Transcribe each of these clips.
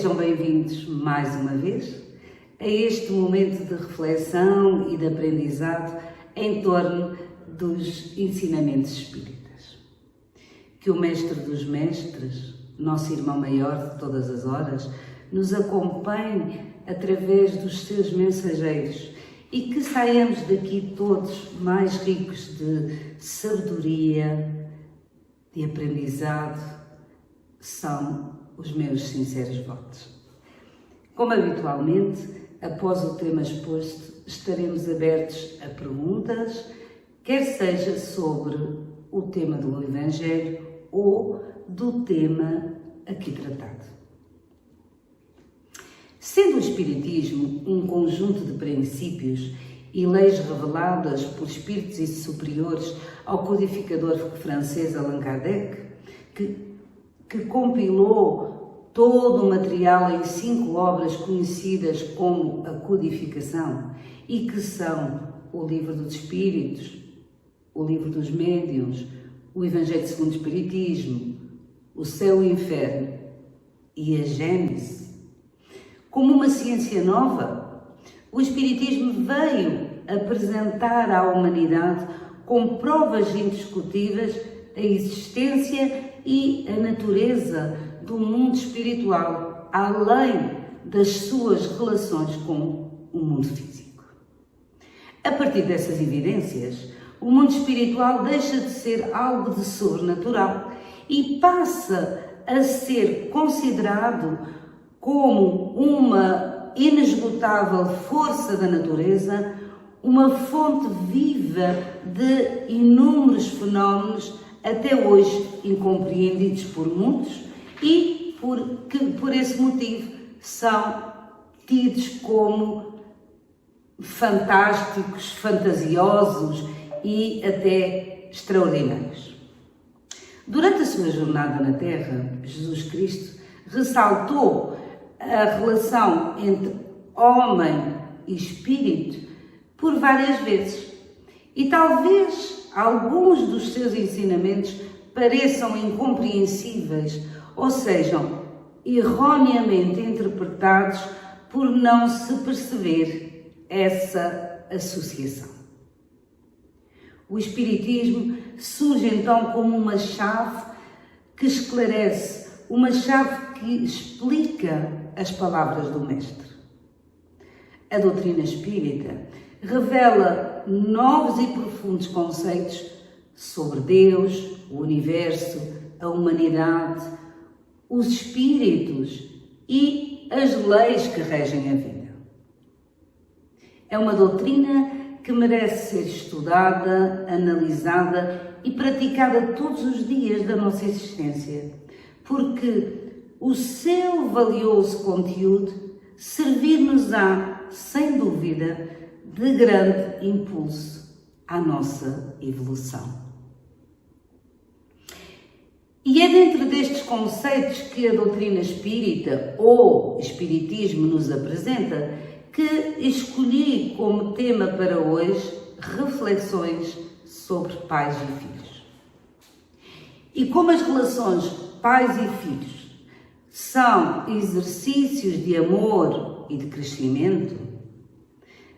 Sejam bem-vindos mais uma vez a este momento de reflexão e de aprendizado em torno dos ensinamentos espíritas. Que o Mestre dos Mestres, nosso irmão maior de todas as horas, nos acompanhe através dos seus mensageiros e que saiamos daqui todos mais ricos de sabedoria, de aprendizado, são os meus sinceros votos. Como habitualmente, após o tema exposto, estaremos abertos a perguntas, quer seja sobre o tema do Evangelho ou do tema aqui tratado. Sendo o Espiritismo um conjunto de princípios e leis reveladas por espíritos e superiores ao codificador francês Allan Kardec, que compilou todo o material em 5 obras conhecidas como a codificação e que são o Livro dos Espíritos, o Livro dos Médiuns, o Evangelho segundo o Espiritismo, o Céu e o Inferno e a Gênese. Como uma ciência nova, o Espiritismo veio apresentar à humanidade com provas indiscutíveis a existência e a natureza do mundo espiritual, além das suas relações com o mundo físico. A partir dessas evidências, o mundo espiritual deixa de ser algo de sobrenatural e passa a ser considerado como uma inesgotável força da natureza, uma fonte viva de inúmeros fenómenos até hoje incompreendidos por muitos e que por esse motivo são tidos como fantásticos, fantasiosos e até extraordinários. Durante a sua jornada na Terra, Jesus Cristo ressaltou a relação entre homem e espírito por várias vezes. E talvez alguns dos seus ensinamentos pareçam incompreensíveis ou sejam erroneamente interpretados por não se perceber essa associação. O Espiritismo surge então como uma chave que esclarece, uma chave que explica as palavras do Mestre. A doutrina espírita revela novos e profundos conceitos sobre Deus, o universo, a humanidade, os espíritos e as leis que regem a vida. É uma doutrina que merece ser estudada, analisada e praticada todos os dias da nossa existência, porque o seu valioso conteúdo servir-nos-á, sem dúvida, de grande impulso à nossa evolução. E é dentro destes conceitos que a doutrina espírita ou espiritismo nos apresenta que escolhi como tema para hoje reflexões sobre pais e filhos. E como as relações pais e filhos são exercícios de amor e de crescimento,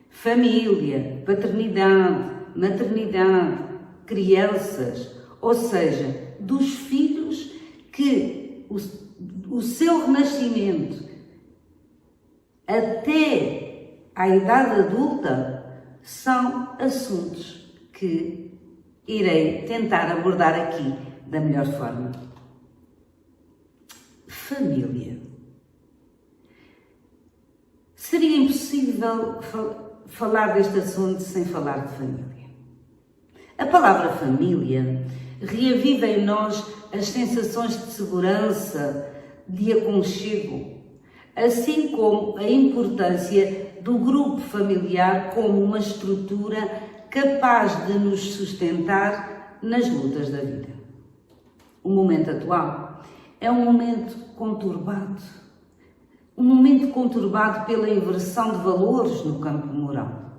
família, paternidade, maternidade, crianças, ou seja, dos filhos que o seu renascimento até à idade adulta são assuntos que irei tentar abordar aqui da melhor forma. Família. Seria impossível falar deste assunto sem falar de família. A palavra família reaviva em nós as sensações de segurança, de aconchego, assim como a importância do grupo familiar como uma estrutura capaz de nos sustentar nas lutas da vida. O momento atual é um momento conturbado pela inversão de valores no campo moral.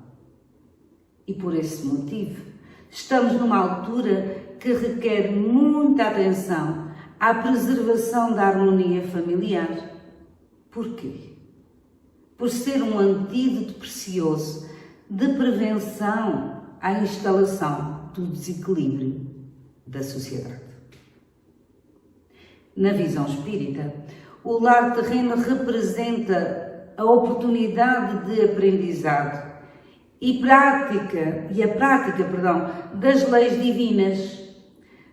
E por esse motivo, estamos numa altura que requer muita atenção à preservação da harmonia familiar. Porquê? Por ser um antídoto precioso de prevenção à instalação do desequilíbrio da sociedade. Na visão espírita, o lar terreno representa a oportunidade de aprendizado e a prática das leis divinas,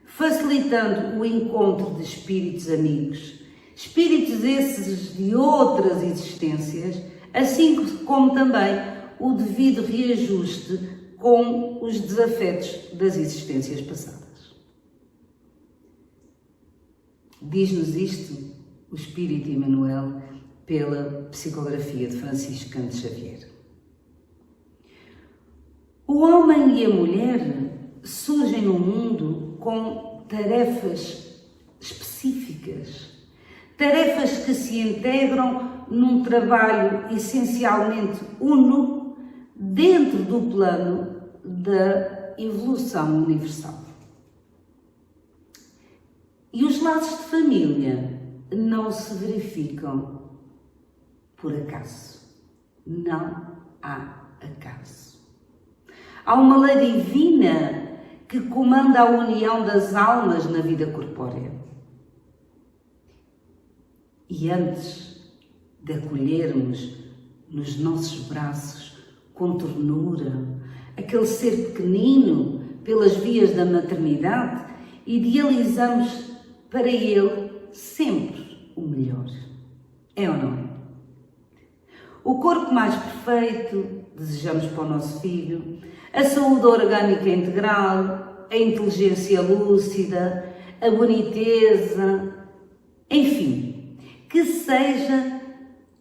facilitando o encontro de espíritos amigos, espíritos esses de outras existências, assim como também o devido reajuste com os desafetos das existências passadas. Diz-nos isto o Espírito Emmanuel pela psicografia de Francisco Cândido Xavier. O homem e a mulher surgem no mundo com tarefas específicas, tarefas que se integram num trabalho essencialmente uno dentro do plano da evolução universal. E os laços de família não se verificam por acaso. Não há acaso. Há uma lei divina que comanda a união das almas na vida corpórea. E antes de acolhermos nos nossos braços com ternura aquele ser pequenino pelas vias da maternidade, idealizamos para ele sempre o melhor. É ou não é? O corpo mais perfeito desejamos para o nosso filho, a saúde orgânica integral, a inteligência lúcida, a boniteza, enfim, que seja,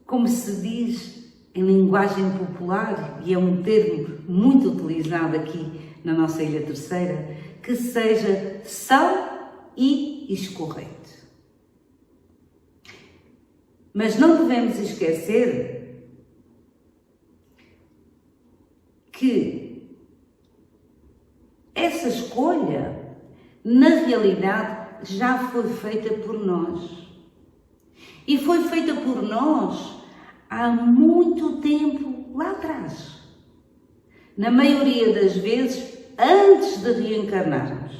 como se diz em linguagem popular, e é um termo muito utilizado aqui na nossa Ilha Terceira, que seja são e escorrente. Mas não devemos esquecer que essa escolha, na realidade, já foi feita por nós. E foi feita por nós há muito tempo lá atrás. Na maioria das vezes, antes de reencarnarmos.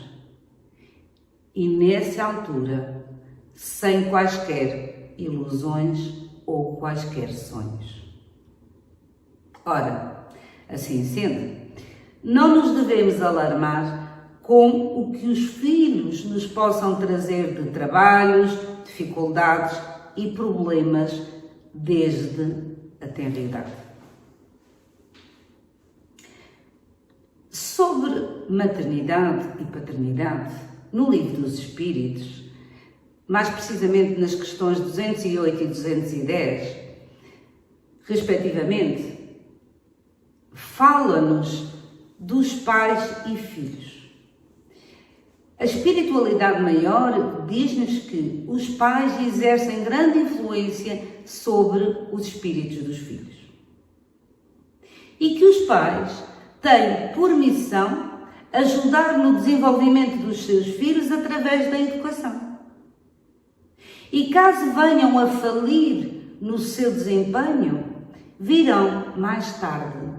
E nessa altura, sem quaisquer ilusões ou quaisquer sonhos. Ora, assim sendo, não nos devemos alarmar com o que os filhos nos possam trazer de trabalhos, dificuldades e problemas desde a tenridade. Sobre maternidade e paternidade, no Livro dos Espíritos, mais precisamente nas questões 208 e 210, respectivamente, fala-nos dos pais e filhos. A espiritualidade maior diz-nos que os pais exercem grande influência sobre os espíritos dos filhos. E que os pais têm por missão ajudar no desenvolvimento dos seus filhos através da educação. E caso venham a falir no seu desempenho, virão mais tarde,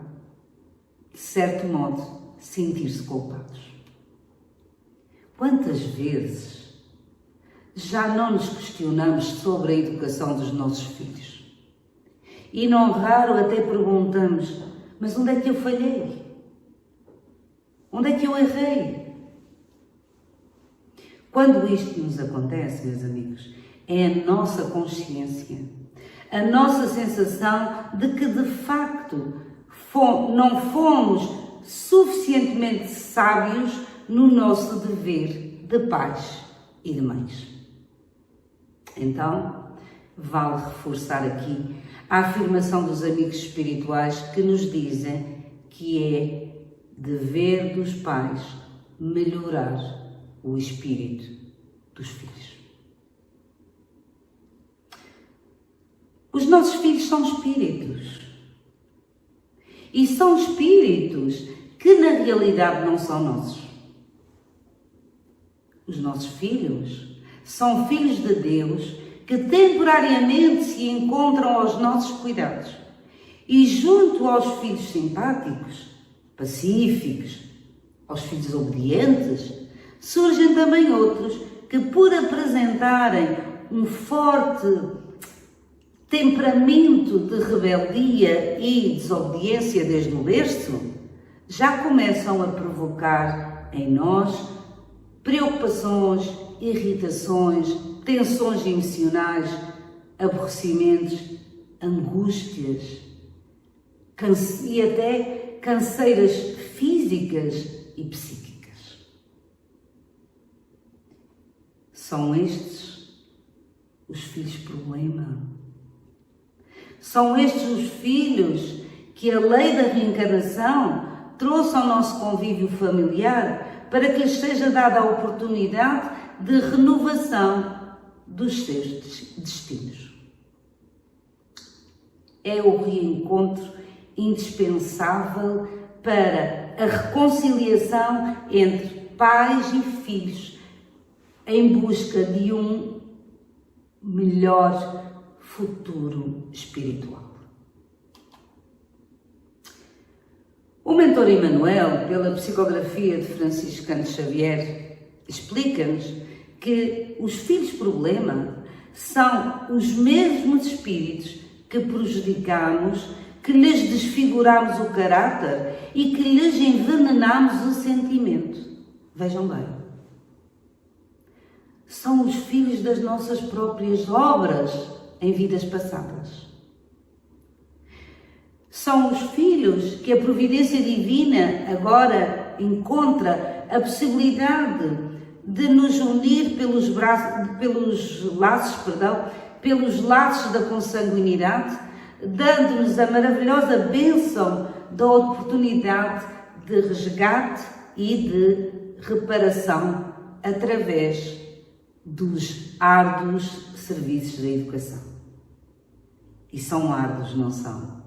de certo modo, sentir-se culpados. Quantas vezes já não nos questionamos sobre a educação dos nossos filhos? E não raro até perguntamos, mas onde é que eu falhei? Onde é que eu errei? Quando isto nos acontece, meus amigos, é a nossa consciência, a nossa sensação de que, de facto, não fomos suficientemente sábios no nosso dever de pais e de mães. Então, vale reforçar aqui a afirmação dos amigos espirituais que nos dizem que é dever dos pais melhorar o espírito dos filhos. Os nossos filhos são espíritos. E são espíritos que na realidade não são nossos. Os nossos filhos são filhos de Deus que temporariamente se encontram aos nossos cuidados. E junto aos filhos simpáticos, pacíficos, aos filhos obedientes, surgem também outros que, por apresentarem um forte temperamento de rebeldia e desobediência desde o berço, já começam a provocar em nós preocupações, irritações, tensões emocionais, aborrecimentos, angústias e até canseiras físicas e psíquicas. São estes os filhos problema. São estes os filhos que a lei da reencarnação trouxe ao nosso convívio familiar para que lhes seja dada a oportunidade de renovação dos seus destinos. É o reencontro indispensável para a reconciliação entre pais e filhos em busca de um melhor futuro espiritual. O mentor Emmanuel, pela psicografia de Francisco Cândido Xavier, explica-nos que os filhos problema são os mesmos espíritos que prejudicamos, que lhes desfiguramos o caráter e que lhes envenenamos o sentimento. Vejam bem. São os filhos das nossas próprias obras em vidas passadas. São os filhos que a providência divina agora encontra a possibilidade de nos unir pelos laços da consanguinidade, dando-nos a maravilhosa bênção da oportunidade de resgate e de reparação através dos árduos serviços da educação. E são árduos, não são?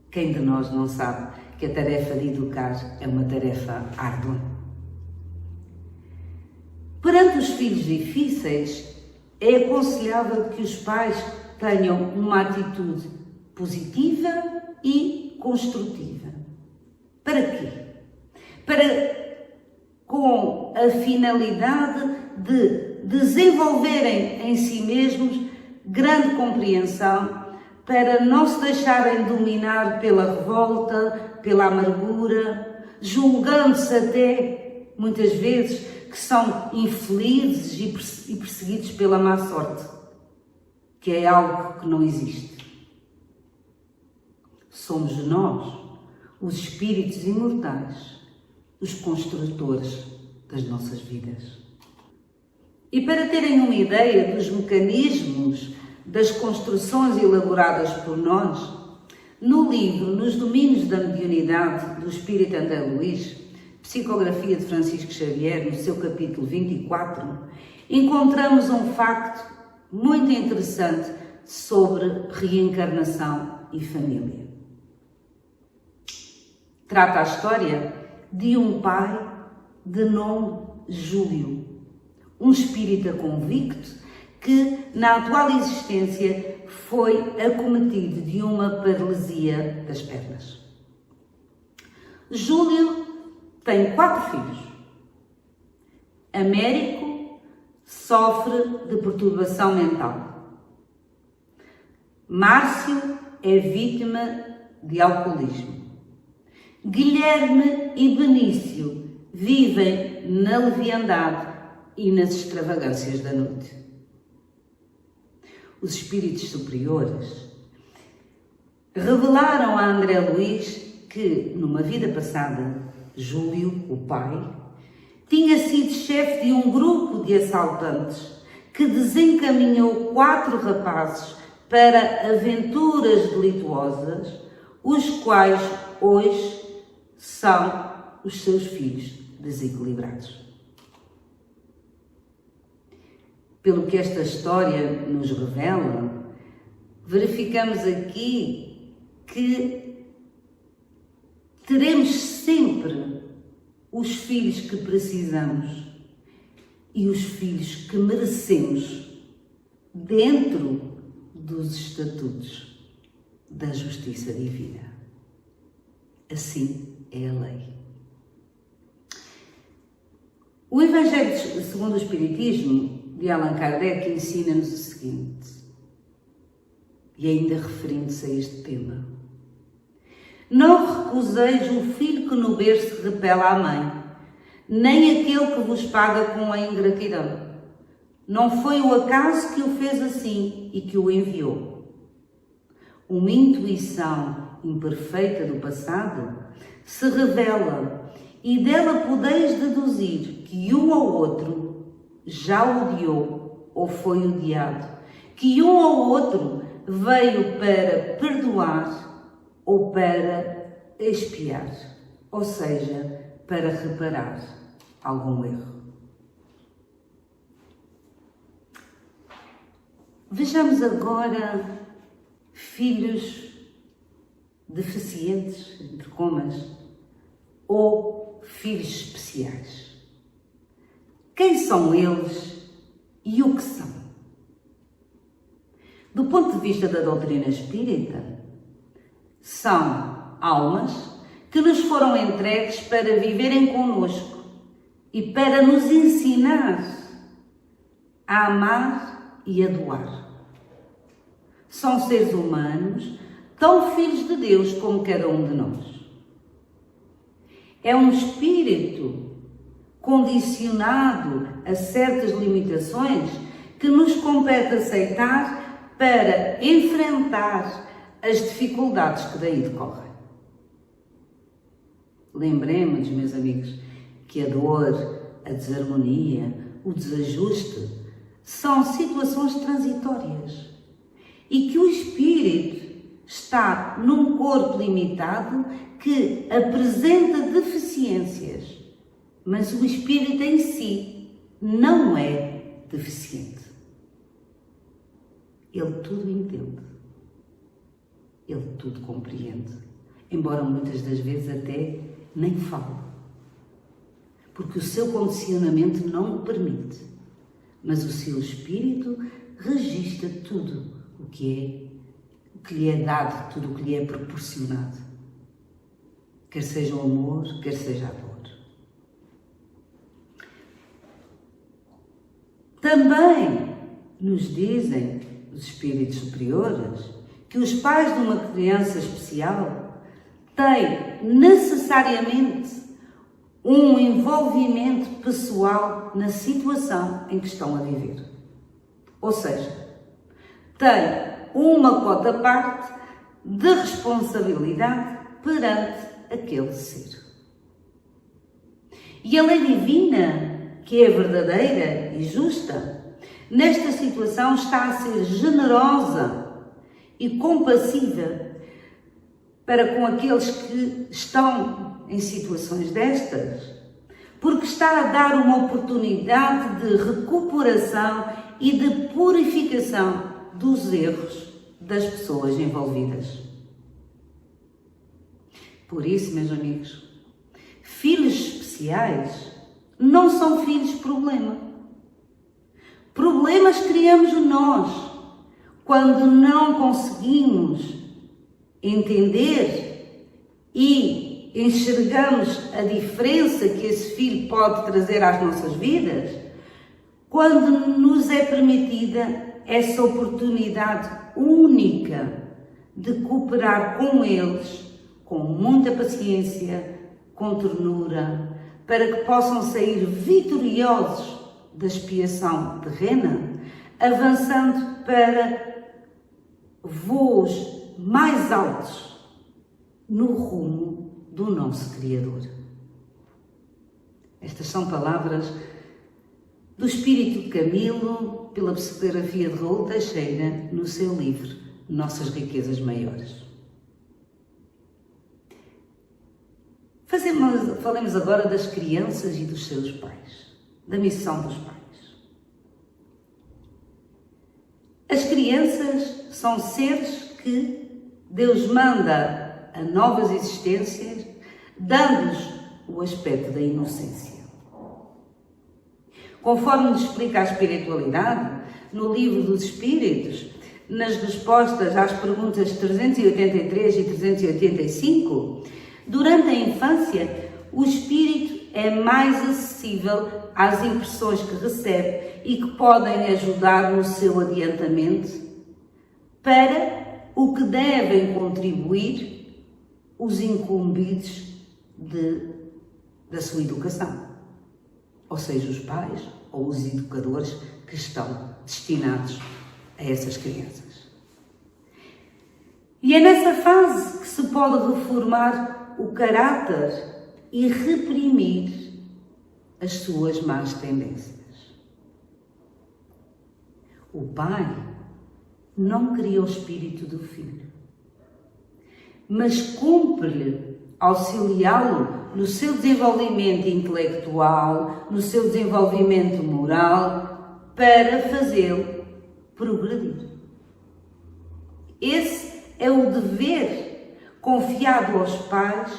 Quem de nós não sabe que a tarefa de educar é uma tarefa árdua? Perante os filhos difíceis, é aconselhável que os pais tenham uma atitude positiva e construtiva. Para quê? Com a finalidade de desenvolverem em si mesmos grande compreensão, para não se deixarem dominar pela revolta, pela amargura, julgando-se até, muitas vezes, que são infelizes e perseguidos pela má sorte, que é algo que não existe. Somos nós, os espíritos imortais, os construtores das nossas vidas. E para terem uma ideia dos mecanismos das construções elaboradas por nós, no livro Nos Domínios da Mediunidade, do Espírito André Luís, psicografia de Francisco Xavier, no seu capítulo 24, encontramos um facto muito interessante sobre reencarnação e família. Trata a história de um pai de nome Júlio, um espírita convicto que, na atual existência, foi acometido de uma paralisia das pernas. Júlio tem 4 filhos. Américo sofre de perturbação mental. Márcio é vítima de alcoolismo. Guilherme e Benício vivem na leviandade e nas extravagâncias da noite. Os espíritos superiores revelaram a André Luís que, numa vida passada, Júlio, o pai, tinha sido chefe de um grupo de assaltantes que desencaminhou 4 rapazes para aventuras delituosas, os quais hoje são os seus filhos desequilibrados. Pelo que esta história nos revela, verificamos aqui que teremos sempre os filhos que precisamos e os filhos que merecemos dentro dos estatutos da justiça divina. Assim é a lei. O Evangelho segundo o Espiritismo de Allan Kardec ensina-nos o seguinte, e ainda referindo-se a este tema: não recuseis o filho que no berço repela a mãe, nem aquele que vos paga com a ingratidão. Não foi o acaso que o fez assim e que o enviou. Uma intuição imperfeita do passado se revela e dela podeis deduzir que um ou outro já odiou ou foi odiado, que um ou outro veio para perdoar ou para expiar, ou seja, para reparar algum erro. Vejamos agora filhos deficientes, entre comas, ou filhos especiais. Quem são eles e o que são? Do ponto de vista da doutrina espírita, são almas que nos foram entregues para viverem connosco e para nos ensinar a amar e a doar. São seres humanos, tão filhos de Deus como cada um de nós. É um espírito condicionado a certas limitações que nos compete aceitar para enfrentar as dificuldades que daí decorrem. Lembremos, meus amigos, que a dor, a desarmonia, o desajuste são situações transitórias e que o espírito está num corpo limitado que apresenta deficiências, mas o espírito em si não é deficiente. Ele tudo entende, ele tudo compreende, embora muitas das vezes até nem fale, porque o seu condicionamento não o permite, mas o seu espírito registra tudo o que lhe é dado, tudo o que lhe é proporcionado, quer seja o amor, quer seja a dor. Também nos dizem os espíritos superiores que os pais de uma criança especial têm necessariamente um envolvimento pessoal na situação em que estão a viver. Ou seja, têm uma quota parte de responsabilidade perante aquele ser. E a lei divina, que é verdadeira e justa, nesta situação está a ser generosa e compassiva para com aqueles que estão em situações destas, porque está a dar uma oportunidade de recuperação e de purificação dos erros das pessoas envolvidas. Por isso, meus amigos, filhos especiais não são filhos problema. Problemas criamos nós quando não conseguimos entender e enxergamos a diferença que esse filho pode trazer às nossas vidas, quando nos é permitida essa oportunidade única de cooperar com eles, com muita paciência, com ternura, para que possam sair vitoriosos da expiação terrena, avançando para voos mais altos no rumo do nosso Criador. Estas são palavras do Espírito Camilo, pela psicografia de Raul Teixeira, no seu livro Nossas Riquezas Maiores. Falemos agora das crianças e dos seus pais, da missão dos pais. As crianças são seres que Deus manda a novas existências, dando-lhes o aspecto da inocência. Conforme nos explica a espiritualidade, no Livro dos Espíritos, nas respostas às perguntas 383 e 385, durante a infância, o espírito é mais acessível às impressões que recebe e que podem ajudar no seu adiantamento para o que devem contribuir os incumbidos da sua educação, ou seja, os pais ou os educadores que estão destinados a essas crianças. E é nessa fase que se pode reformar o caráter e reprimir as suas más tendências. O pai não cria o espírito do filho, mas cumpre-lhe auxiliá-lo no seu desenvolvimento intelectual, no seu desenvolvimento moral, para fazê-lo progredir. Esse é o dever confiado aos pais,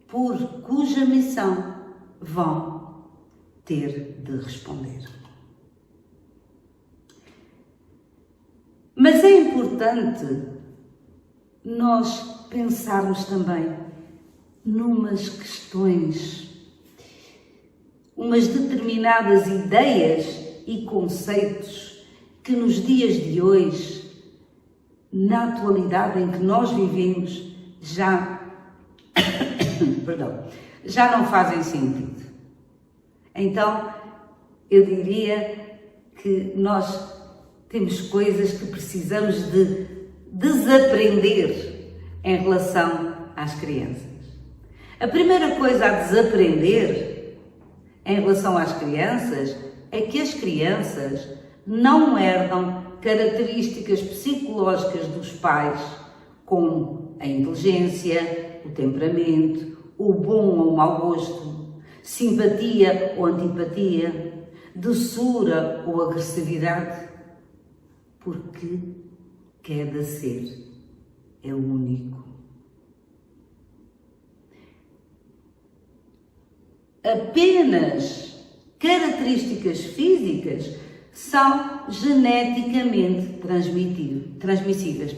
por cuja missão vão ter de responder. Mas é importante nós pensarmos também numas questões, umas determinadas ideias e conceitos que nos dias de hoje, na atualidade em que nós vivemos, já não fazem sentido. Então, eu diria que nós temos coisas que precisamos de desaprender em relação às crianças. A primeira coisa a desaprender em relação às crianças é que as crianças não herdam características psicológicas dos pais, como a inteligência, o temperamento, o bom ou mau gosto, simpatia ou antipatia, doçura ou agressividade, porque cada ser é único. Apenas características físicas são geneticamente transmissíveis,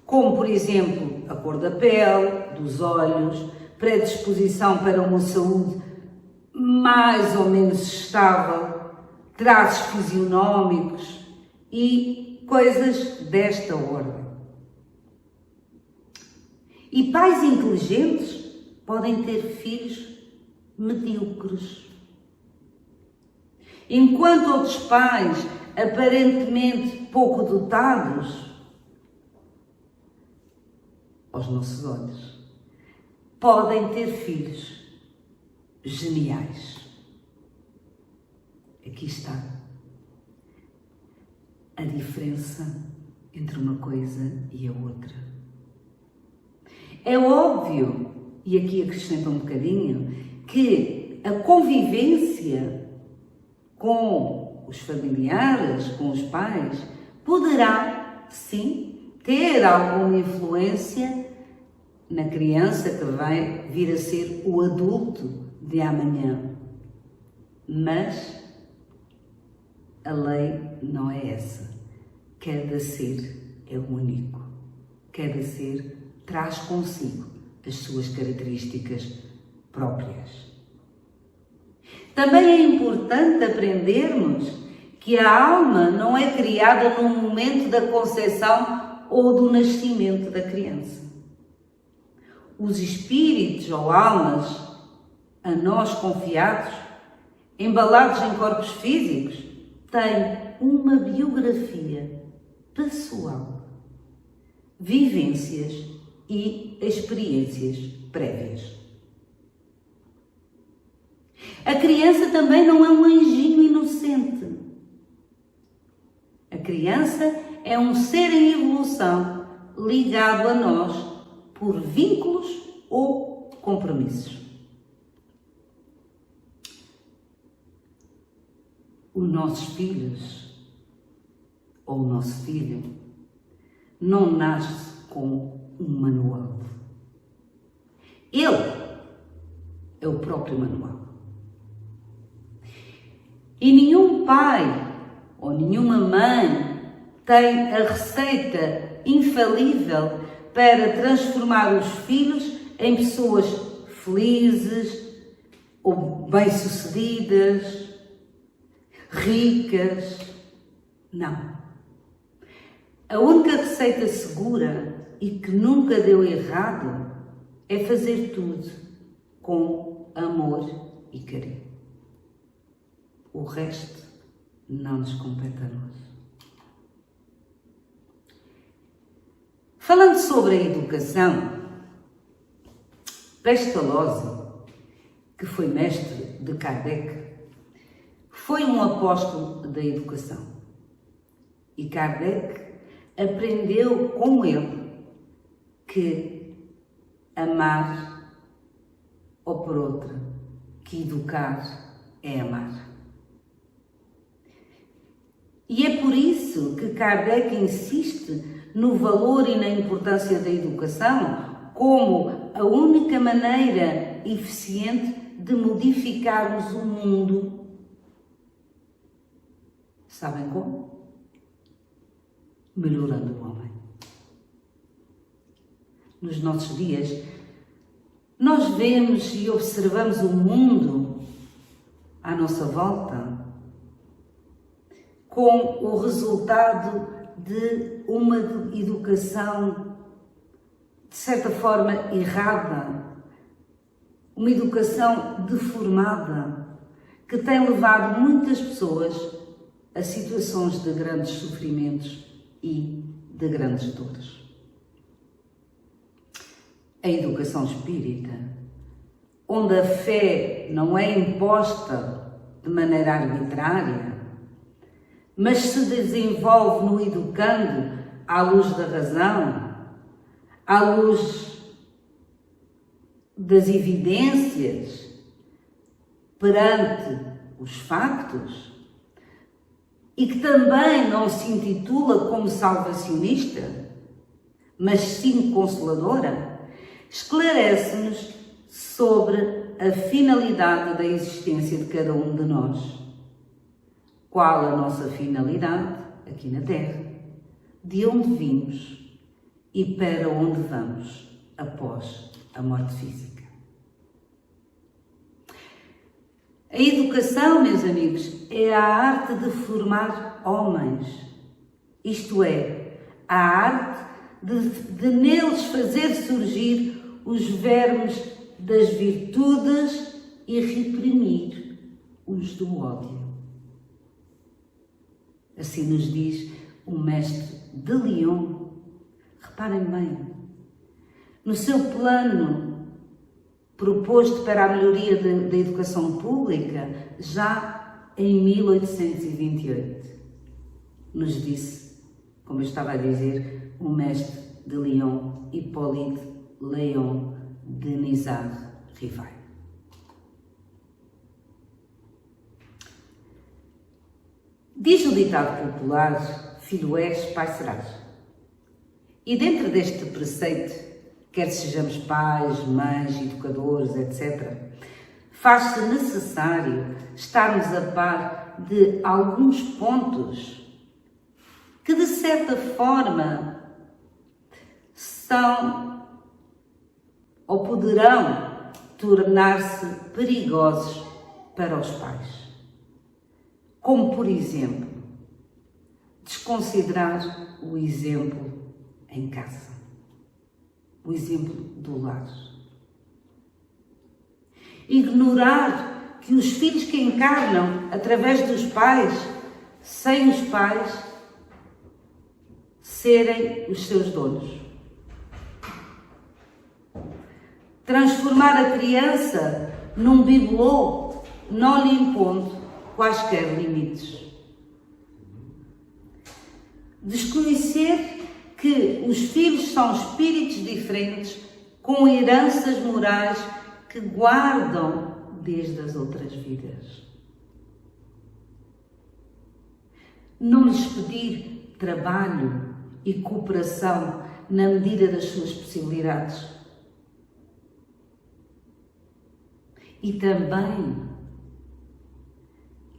como, por exemplo, a cor da pele, dos olhos, predisposição para uma saúde mais ou menos estável, traços fisionómicos e coisas desta ordem. E pais inteligentes podem ter filhos medíocres, enquanto outros pais, aparentemente pouco dotados, aos nossos olhos, podem ter filhos geniais. Aqui está a diferença entre uma coisa e a outra. É óbvio, e aqui acrescento um bocadinho, que a convivência com os familiares, com os pais, poderá, sim, ter alguma influência na criança que vai vir a ser o adulto de amanhã. Mas a lei não é essa. Cada ser é único. Cada ser traz consigo as suas características próprias. Também é importante aprendermos que a alma não é criada no momento da concepção ou do nascimento da criança. Os espíritos ou almas a nós confiados, embalados em corpos físicos, têm uma biografia pessoal, vivências e experiências prévias. A criança também não é um anjinho inocente. A criança é um ser em evolução, ligado a nós por vínculos ou compromissos. Os nossos filhos, ou o nosso filho, não nasce com um manual. Ele é o próprio manual. E nenhum pai ou nenhuma mãe tem a receita infalível para transformar os filhos em pessoas felizes ou bem-sucedidas, ricas. Não. A única receita segura e que nunca deu errado é fazer tudo com amor e carinho. O resto não nos compete a nós. Falando sobre a educação, Pestalozzi, que foi mestre de Kardec, foi um apóstolo da educação. E Kardec aprendeu com ele que amar, ou por outra, que educar é amar. E é por isso que Kardec insiste no valor e na importância da educação como a única maneira eficiente de modificarmos o mundo. Sabem como? Melhorando o homem. Nos nossos dias, nós vemos e observamos o mundo à nossa volta com o resultado de uma educação, de certa forma, errada, uma educação deformada, que tem levado muitas pessoas a situações de grandes sofrimentos e de grandes dores. A educação espírita, onde a fé não é imposta de maneira arbitrária, mas se desenvolve no educando à luz da razão, à luz das evidências, perante os factos, e que também não se intitula como salvacionista, mas sim consoladora, esclarece-nos sobre a finalidade da existência de cada um de nós. Qual a nossa finalidade aqui na Terra, de onde vimos e para onde vamos após a morte física. A educação, meus amigos, é a arte de formar homens, isto é, a arte de neles fazer surgir os vermes das virtudes e reprimir os do ódio. Assim nos diz o mestre de Lyon. Reparem bem, no seu plano proposto para a melhoria da educação pública, já em 1828, nos disse, como eu estava a dizer, o mestre de Lyon, Hippolyte Léon Denisard Rivail. Diz o ditado popular, filho és, pai serás. E dentro deste preceito, quer sejamos pais, mães, educadores, etc., faz-se necessário estarmos a par de alguns pontos que, de certa forma, são ou poderão tornar-se perigosos para os pais. Como, por exemplo, desconsiderar o exemplo em casa, o exemplo do lar. Ignorar que os filhos que encarnam através dos pais, sem os pais serem os seus donos. Transformar a criança num bibelô, não lhe impondo quaisquer limites. Desconhecer que os filhos são espíritos diferentes, com heranças morais que guardam desde as outras vidas. Não lhes pedir trabalho e cooperação na medida das suas possibilidades. E também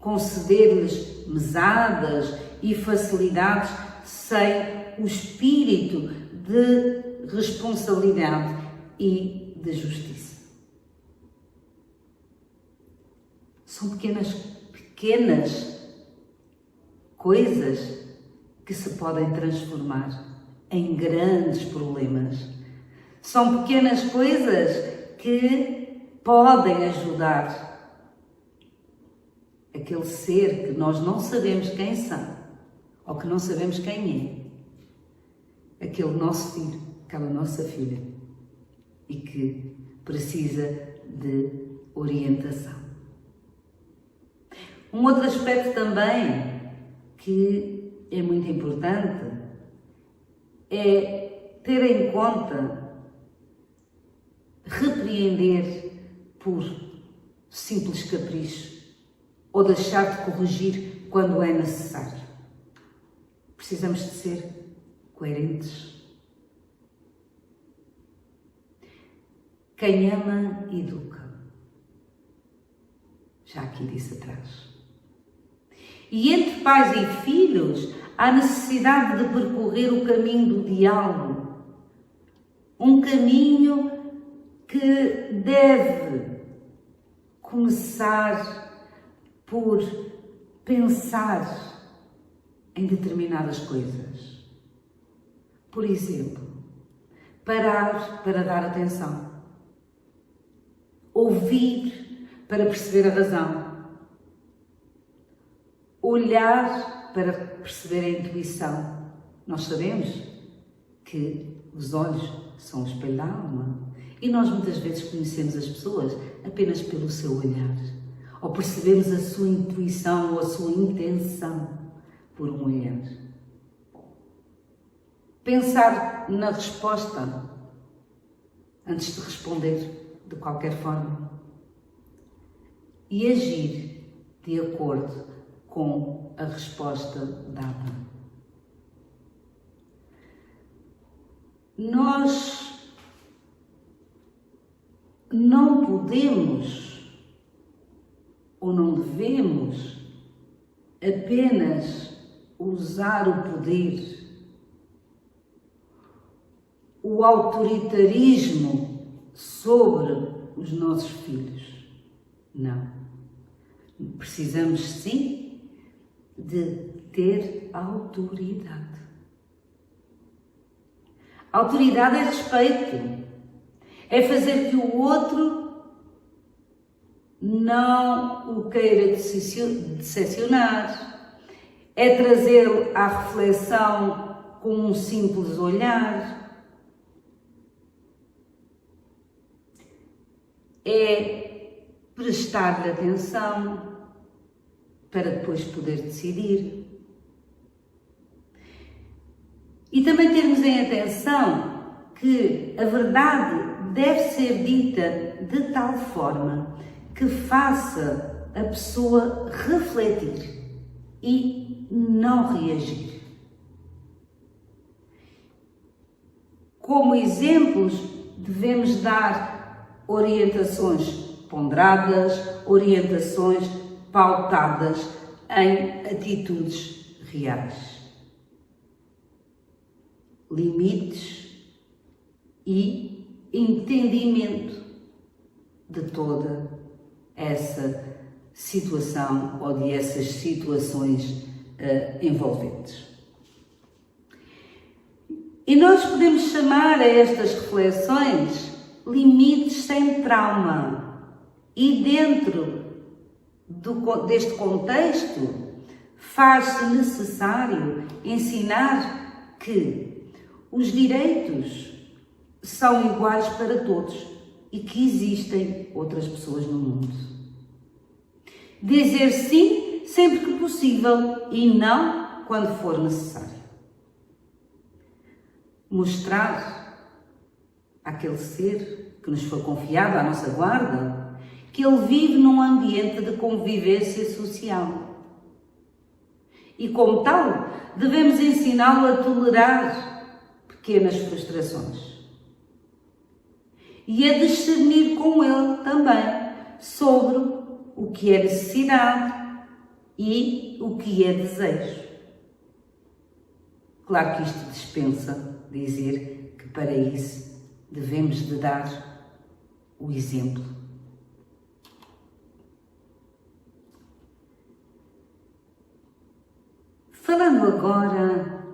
conceder-lhes mesadas e facilidades sem o espírito de responsabilidade e de justiça. São pequenas coisas que se podem transformar em grandes problemas. São pequenas coisas que podem ajudar aquele ser que nós não sabemos quem são, ou que não sabemos quem é, aquele nosso filho, aquela nossa filha, e que precisa de orientação. Um outro aspecto também que é muito importante é ter em conta repreender por simples capricho ou deixar de corrigir quando é necessário. Precisamos de ser coerentes. Quem ama, educa. Já aqui disse atrás. E entre pais e filhos, há necessidade de percorrer o caminho do diálogo. Um caminho que deve começar por pensar em determinadas coisas. Por exemplo, parar para dar atenção. Ouvir para perceber a razão. Olhar para perceber a intuição. Nós sabemos que os olhos são o espelho da alma e nós muitas vezes conhecemos as pessoas apenas pelo seu olhar, ou percebemos a sua intuição ou a sua intenção por um olhar. Pensar na resposta antes de responder de qualquer forma e agir de acordo com a resposta dada. Nós não podemos ou não devemos apenas usar o poder, o autoritarismo sobre os nossos filhos. Não. Precisamos sim de ter autoridade. Autoridade é respeito. É fazer que o outro não o queira decepcionar. É trazê-lo à reflexão com um simples olhar. É prestar-lhe atenção para depois poder decidir. E também termos em atenção que a verdade deve ser dita de tal forma que faça a pessoa refletir e não reagir. Como exemplos, devemos dar orientações ponderadas, orientações pautadas em atitudes reais. Limites e entendimento de toda essa situação ou de essas situações envolventes. E nós podemos chamar a estas reflexões limites sem trauma. E dentro deste contexto, faz-se necessário ensinar que os direitos são iguais para todos e que existem outras pessoas no mundo. Dizer sim sempre que possível e não quando for necessário. Mostrar àquele ser que nos foi confiado à nossa guarda que ele vive num ambiente de convivência social. E como tal, devemos ensiná-lo a tolerar pequenas frustrações e a discernir com ele também sobre o que é necessidade e o que é desejo. Claro que isto dispensa dizer que para isso devemos de dar o exemplo. Falando agora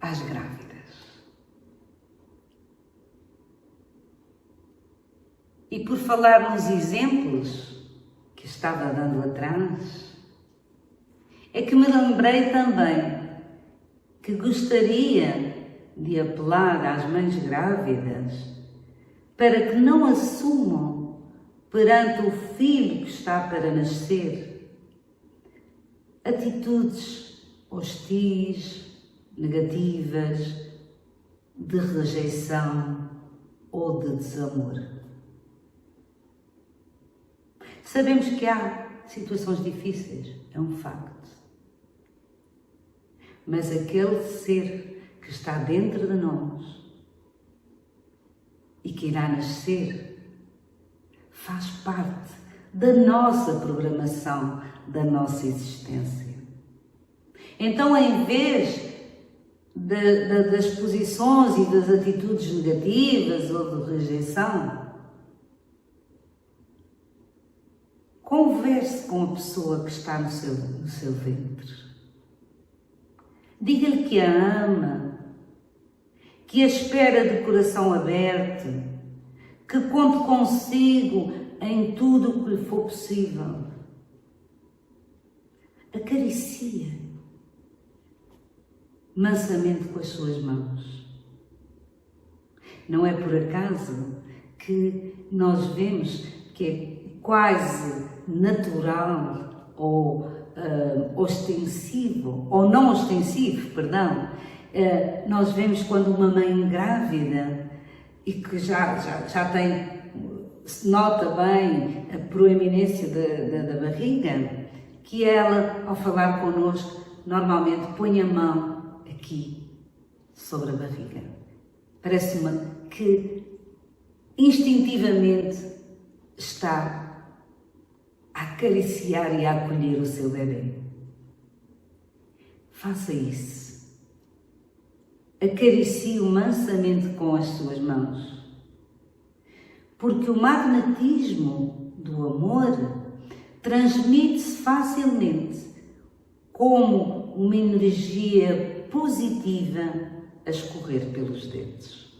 às grávidas. E por falar nos exemplos que estava dando atrás, é que me lembrei também que gostaria de apelar às mães grávidas para que não assumam perante o filho que está para nascer atitudes hostis, negativas, de rejeição ou de desamor. Sabemos que há situações difíceis, é um facto. Mas aquele ser que está dentro de nós e que irá nascer faz parte da nossa programação, da nossa existência. Então, em vez das posições e das atitudes negativas ou de rejeição, converse com a pessoa que está no seu ventre. Diga-lhe que a ama, que a espera de coração aberto, que conte consigo em tudo o que lhe for possível. Acaricia mansamente com as suas mãos. Não é por acaso que nós vemos que é quase natural ou ostensivo, ou não ostensivo, perdão. Nós vemos quando uma mãe grávida e que já tem, se nota bem a proeminência da barriga, que ela, ao falar connosco, normalmente põe a mão aqui, sobre a barriga. Parece-me que instintivamente está a acariciar e a acolher o seu bebê. Faça isso. Acaricie-o mansamente com as suas mãos. Porque o magnetismo do amor transmite-se facilmente como uma energia positiva a escorrer pelos dedos.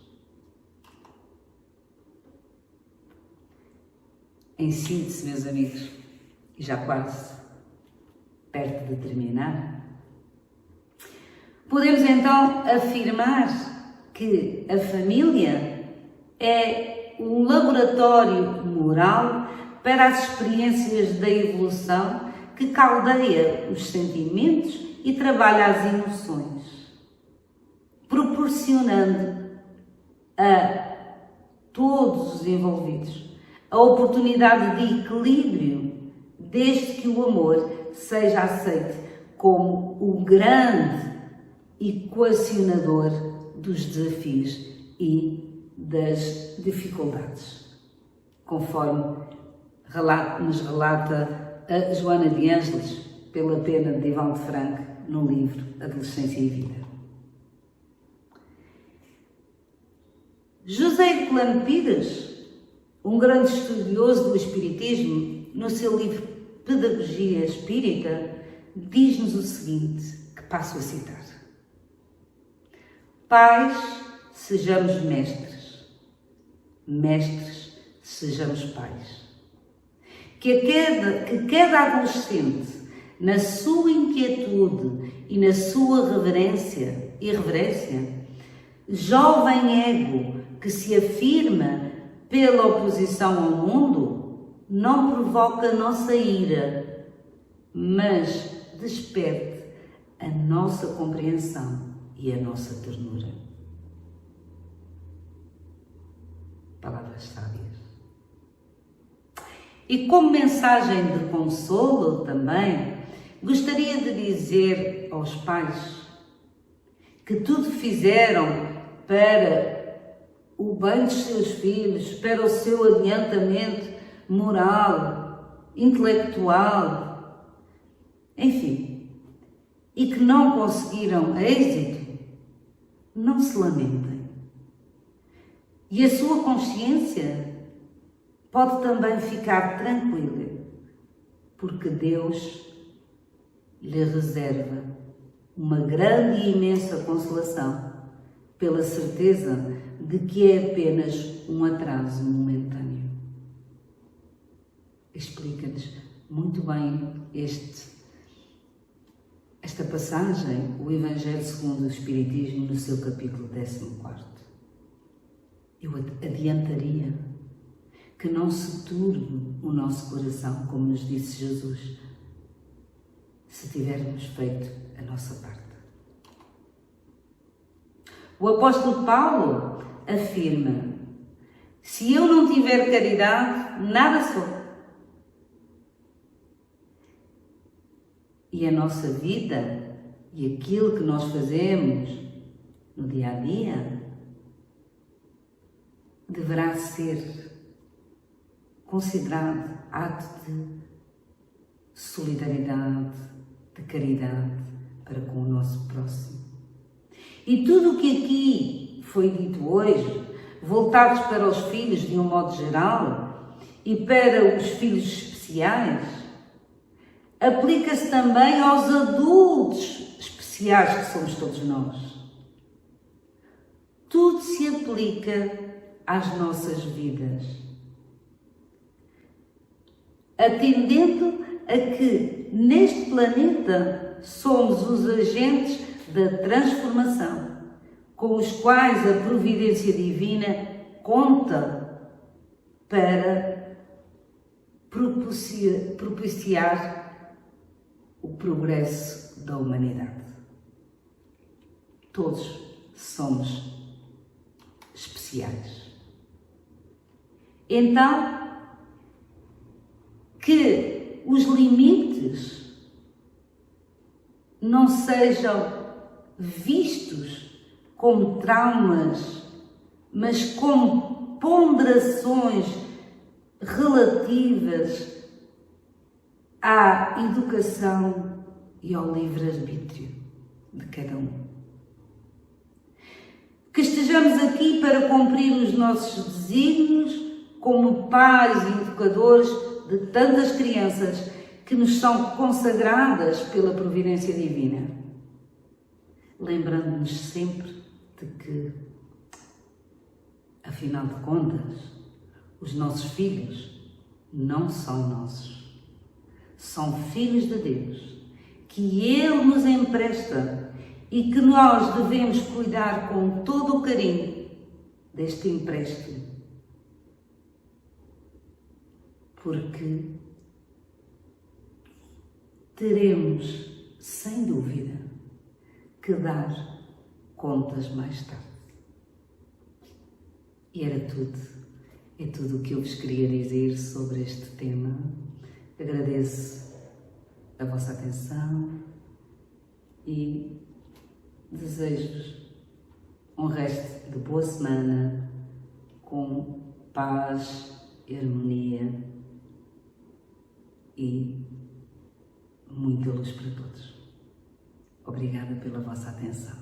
Em síntese, meus amigos, e já quase perto de terminar, podemos então afirmar que a família é um laboratório moral para as experiências da evolução que caldeia os sentimentos e trabalha as emoções, proporcionando a todos os envolvidos a oportunidade de equilíbrio, desde que o amor seja aceite como o grande equacionador dos desafios e das dificuldades, conforme nos relata a Joana de Ângeles, pela pena de Divaldo Franco, no livro Adolescência e Vida. José Herculano Pires, um grande estudioso do Espiritismo, no seu livro Pedagogia Espírita, diz-nos o seguinte, que passo a citar. Pais, sejamos mestres. Mestres, sejamos pais. Que cada adolescente, na sua inquietude e na sua irreverência, jovem ego que se afirma pela oposição ao mundo, não provoca a nossa ira, mas desperte a nossa compreensão e a nossa ternura. Palavras sábias. E como mensagem de consolo também, gostaria de dizer aos pais que tudo fizeram para o bem dos seus filhos, para o seu adiantamento moral, intelectual, enfim, e que não conseguiram êxito, não se lamentem. E a sua consciência pode também ficar tranquila, porque Deus lhe reserva uma grande e imensa consolação pela certeza de que é apenas um atraso momentâneo. Explica-nos muito bem esta passagem, o Evangelho segundo o Espiritismo, no seu capítulo 14. Eu adiantaria que não se turbe o nosso coração, como nos disse Jesus, se tivermos feito a nossa parte. O apóstolo Paulo afirma: se eu não tiver caridade, nada sou. E a nossa vida e aquilo que nós fazemos no dia a dia deverá ser considerado ato de solidariedade, de caridade para com o nosso próximo. E tudo o que aqui foi dito hoje, voltados para os filhos de um modo geral e para os filhos especiais, aplica-se também aos adultos especiais que somos todos nós. Tudo se aplica às nossas vidas, atendendo a que neste planeta somos os agentes da transformação, com os quais a providência divina conta para propiciar o progresso da humanidade. Todos somos especiais. Então, que os limites não sejam vistos como traumas, mas como ponderações relativas à educação e ao livre-arbítrio de cada um. Que estejamos aqui para cumprir os nossos desígnios como pais e educadores de tantas crianças que nos são consagradas pela providência divina. Lembrando-nos sempre de que, afinal de contas, os nossos filhos não são nossos. São filhos de Deus, que Ele nos empresta e que nós devemos cuidar com todo o carinho deste empréstimo. Porque teremos, sem dúvida, que dar contas mais tarde. E era tudo. É tudo o que eu vos queria dizer sobre este tema. Agradeço a vossa atenção e desejo-vos um resto de boa semana com paz, harmonia e muita luz para todos. Obrigada pela vossa atenção.